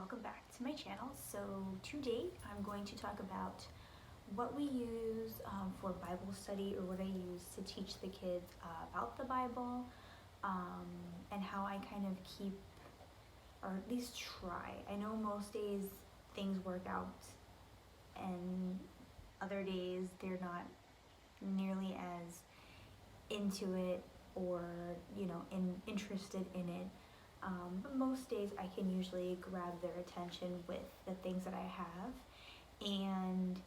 welcome back to my channel. So today I'm going to talk about what we use for Bible study, or what I use to teach the kids about the Bible, and how I kind of keep, or at least try. I know most days things work out and other days they're not nearly as into it or interested in it. But most days I can usually grab their attention with the things that I have. And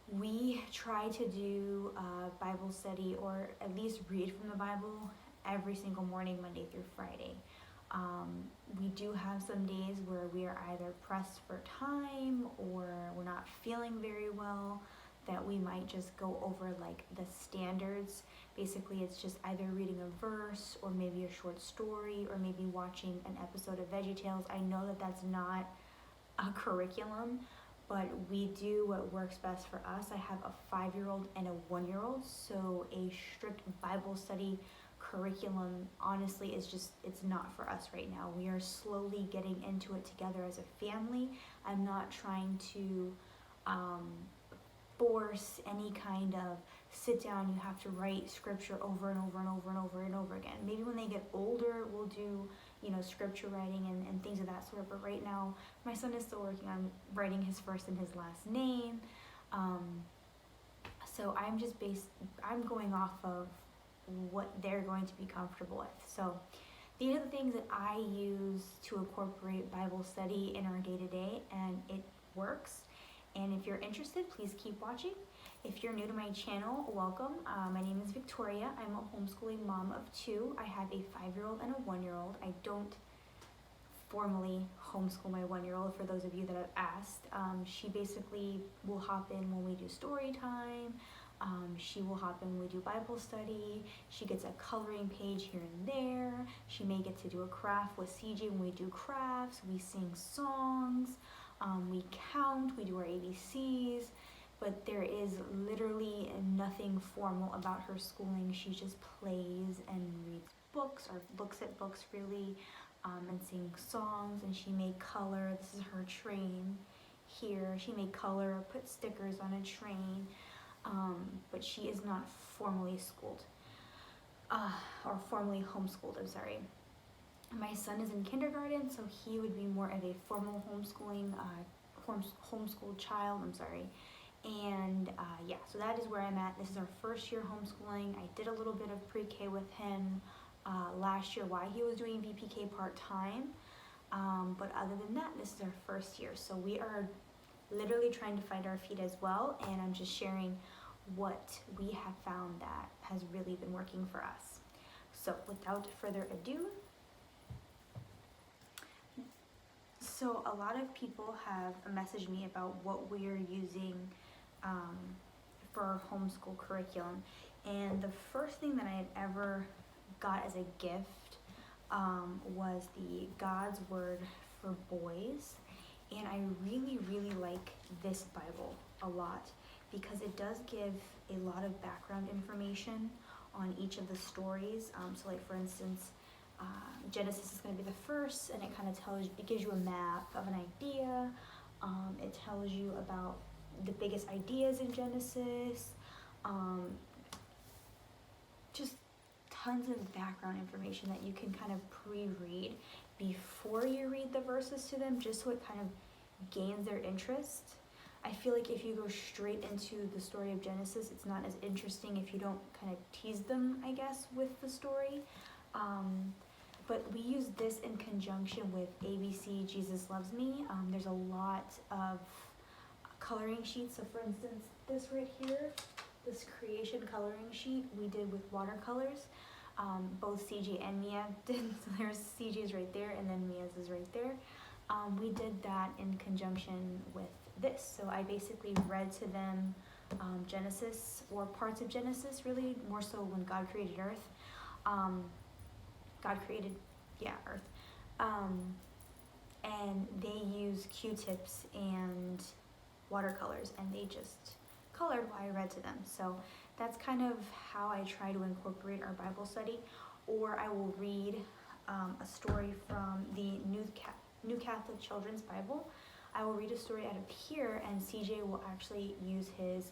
we try to do Bible study, or at least read from the Bible, every single morning, Monday through Friday. We do have some days where we are either pressed for time or we're not feeling very well, that we might just go over like the standards. Basically, it's just either reading a verse or maybe a short story or maybe watching an episode of VeggieTales. I know that that's not a curriculum, but we do what works best for us. I have a 5-year-old and a 1-year-old, so a strict Bible study curriculum honestly it's not for us right now. We are slowly getting into it together as a family. I'm not trying to force any kind of sit down, you have to write scripture over and over and over and over and over again. Maybe when they get older we'll do scripture writing and things of that sort, but right now my son is still working on writing his first and his last name. So I'm going off of what they're going to be comfortable with. So these are the things that I use to incorporate Bible study in our day-to-day, and it works. And if you're interested, please keep watching. If you're new to my channel, welcome. My name is Victoria. I'm a homeschooling mom of 2. I have a 5-year-old and a 1-year-old. I don't formally homeschool my 1-year-old, for those of you that have asked. She basically will hop in when we do story time. She will hop in when we do Bible study. She gets a coloring page here and there. She may get to do a craft with CJ when we do crafts. We sing songs. We count, we do our ABCs, but there is literally nothing formal about her schooling. She just plays and reads books, or looks at books really, and sings songs, and she may color. This is her train here. She may color, put stickers on a train, but she is not formally schooled, or formally homeschooled, I'm sorry. My son is in kindergarten, so he would be more of a formal homeschooling, homeschooled child, I'm sorry. And yeah, so that is where I'm at. This is our first year homeschooling. I did a little bit of pre-K with him last year while he was doing VPK part-time. But other than that, this is our first year. So we are literally trying to find our feet as well, and I'm just sharing what we have found that has really been working for us. So without further ado, so a lot of people have messaged me about what we are using for our homeschool curriculum. And the first thing that I had ever got as a gift was the God's Word for Boys. And I really, really like this Bible a lot, because it does give a lot of background information on each of the stories. So like for instance, Genesis is going to be the first, and it kind of gives you a map of an idea. It tells you about the biggest ideas in Genesis. Just tons of background information that you can kind of pre-read before you read the verses to them, just so it kind of gains their interest. I feel like if you go straight into the story of Genesis, it's not as interesting if you don't kind of tease them, I guess, with the story. But we use this in conjunction with ABC, Jesus Loves Me. There's a lot of coloring sheets. So for instance, this right here, this creation coloring sheet we did with watercolors. Both CJ and Mia did. So there's CJ's right there, and then Mia's is right there. We did that in conjunction with this. So I basically read to them Genesis, or parts of Genesis, really, more so when God created Earth. God created, Earth. And they use Q-tips and watercolors, and they just colored while I read to them. So that's kind of how I try to incorporate our Bible study. Or I will read a story from the New Catholic Children's Bible. I will read a story out of here, and CJ will actually use his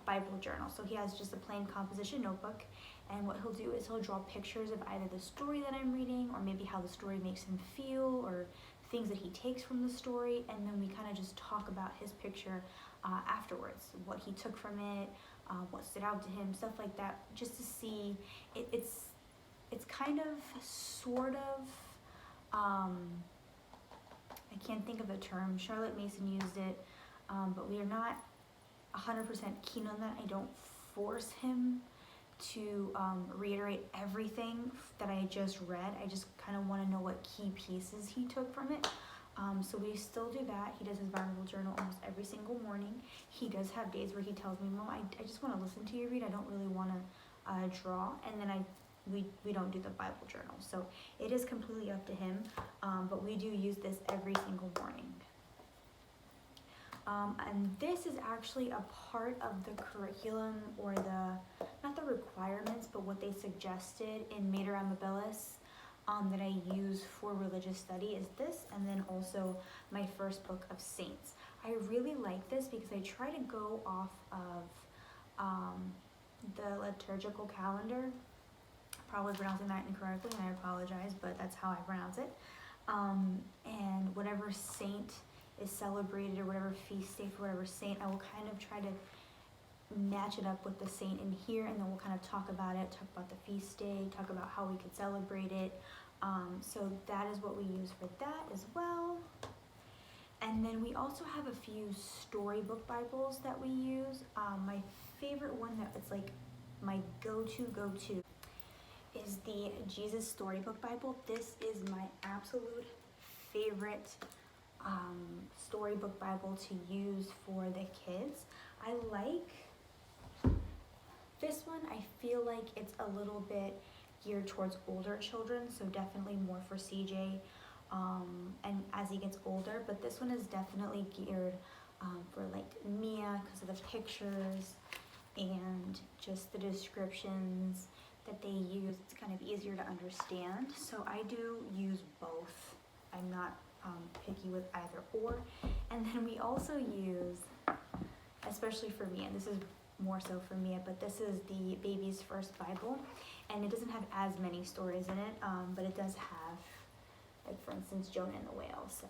Bible journal. So he has just a plain composition notebook, and what he'll do is he'll draw pictures of either the story that I'm reading, or maybe how the story makes him feel, or things that he takes from the story, and then we kind of just talk about his picture afterwards, what he took from it, what stood out to him, stuff like that, just to see. It's kind of, sort of, I can't think of the term. Charlotte Mason used it, but we are not 100% keen on that. I don't force him to reiterate everything that I just read. I just kind of want to know what key pieces he took from it. So we still do that. He does his Bible journal almost every single morning. He does have days where he tells me, Mom, I just want to listen to you read. I don't really want to draw. And then we don't do the Bible journal. So it is completely up to him, but we do use this every single morning. And this is actually a part of the curriculum, or not the requirements, but what they suggested in Mater Amabilis that I use for religious study is this, and then also my first book of Saints. I really like this because I try to go off of the liturgical calendar. Probably pronouncing that incorrectly, and I apologize, but that's how I pronounce it. And whatever saint is celebrated, or whatever feast day for whatever saint, I will kind of try to match it up with the saint in here, and then we'll kind of talk about it, talk about the feast day, talk about how we could celebrate it. So that is what we use for that as well. And then we also have a few storybook Bibles that we use. My favorite one that is like my go-to is the Jesus Storybook Bible. This is my absolute favorite storybook Bible to use for the kids. I like this one. I feel like it's a little bit geared towards older children, so definitely more for CJ and as he gets older, but this one is definitely geared for like Mia because of the pictures and just the descriptions that they use. It's kind of easier to understand, so I do use both. I'm not picky with either or. And then we also use, especially for Mia, and this is more so for Mia, but this is the Baby's First Bible, and it doesn't have as many stories in it, but it does have, like for instance, Jonah and the whale, so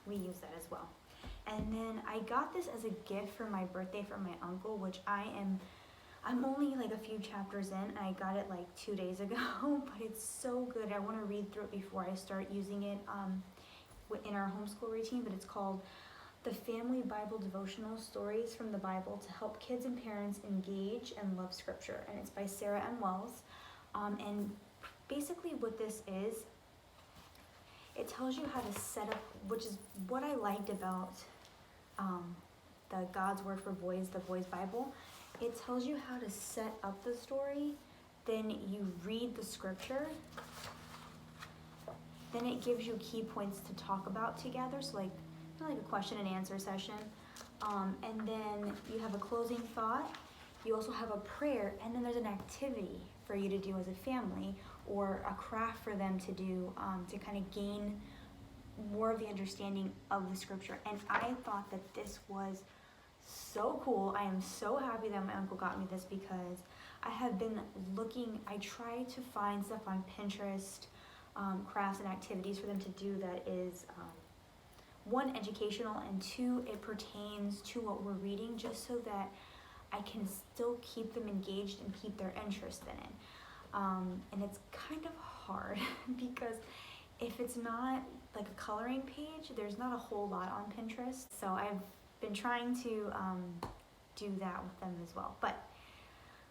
we use that as well. And then I got this as a gift for my birthday from my uncle, which I'm only like a few chapters in, and I got it like 2 days ago, but it's so good. I want to read through it before I start using it in our homeschool routine, but it's called The Family Bible Devotional Stories from the Bible to Help Kids and Parents Engage and Love Scripture, and it's by Sarah M. Wells. And basically what this is, it tells you how to set up, which is what I liked about the God's Word for Boys, the Boys Bible. It tells you how to set up the story, then you read the scripture, then it gives you key points to talk about together, so like a question and answer session, and then you have a closing thought, you also have a prayer, and then there's an activity for you to do as a family, or a craft for them to do to kind of gain more of the understanding of the scripture. And I thought that this was so cool. I am so happy that my uncle got me this because I have been looking, I try to find stuff on Pinterest, crafts and activities for them to do that is one, educational, and two, it pertains to what we're reading, just so that I can still keep them engaged and keep their interest in it. And it's kind of hard because if it's not like a coloring page, there's not a whole lot on Pinterest. So I've been trying to do that with them as well. But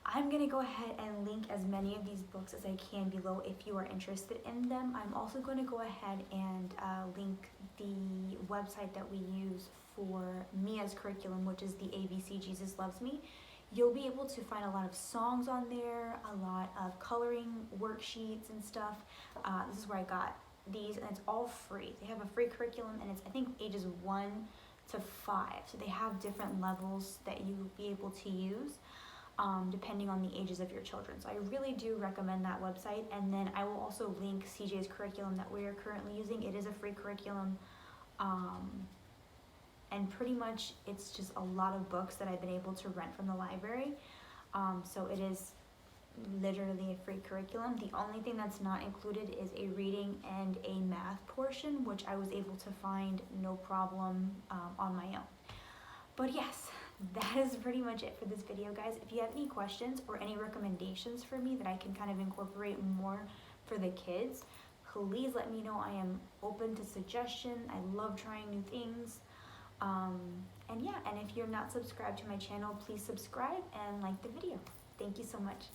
I'm gonna go ahead and link as many of these books as I can below if you are interested in them. I'm also going to go ahead and link the website that we use for Mia's curriculum, which is the ABC Jesus Loves Me. You'll be able to find a lot of songs on there, a lot of coloring worksheets and stuff. This is where I got these, and it's all free. They have a free curriculum, and it's, I think, ages 1 to 5. So they have different levels that you'll be able to use. depending on the ages of your children. So I really do recommend that website. And then I will also link CJ's curriculum that we are currently using. It is a free curriculum. And pretty much it's just a lot of books that I've been able to rent from the library. So it is literally a free curriculum. The only thing that's not included is a reading and a math portion, which I was able to find no problem on my own. But yes, that is pretty much it for this video, guys. If you have any questions or any recommendations for me that I can kind of incorporate more for the kids, please let me know. I am open to suggestion. I love trying new things. And yeah, and if you're not subscribed to my channel, please subscribe and like the video. Thank you so much.